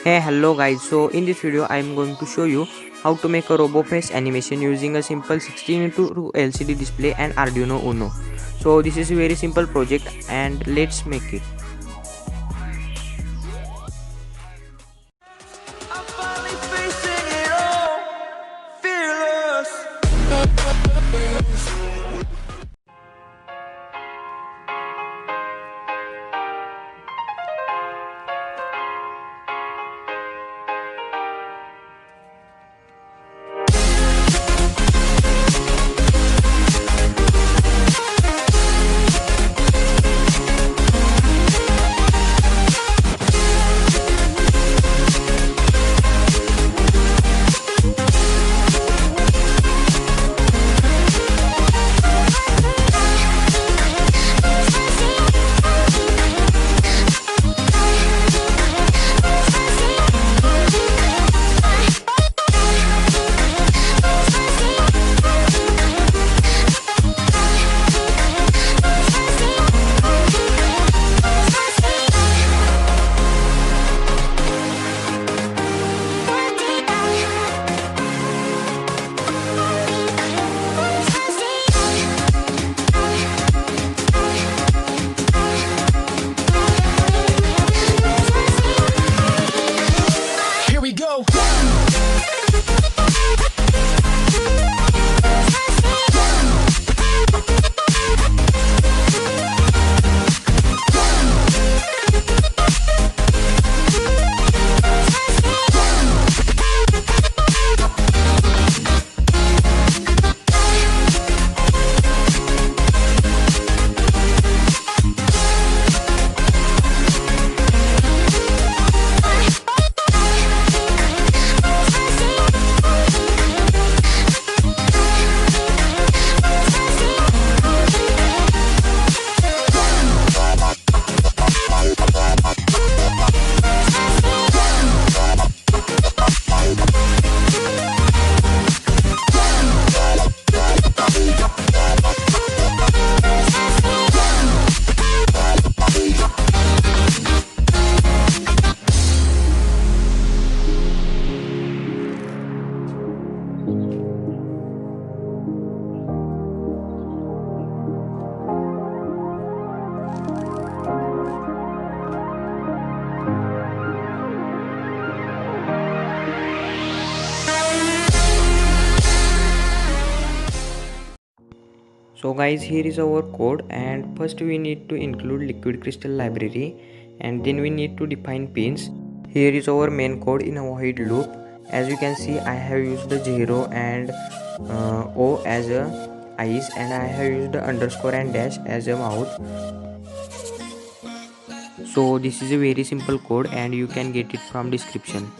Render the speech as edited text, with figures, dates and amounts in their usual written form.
Hey, hello guys. So in this video I am going to show you how to make a robo face animation using a simple 16:2 LCD display and Arduino Uno. So this is a very simple project and let's make it. I'm finally facing it all, fearless. Here we go. So guys, here is our code, and first we need to include liquid crystal library, and then we need to define pins. Here is our main code in a void loop. As you can see, I have used the 0 and O as a eyes, and I have used the underscore and dash as a mouth. So this is a very simple code and you can get it from description.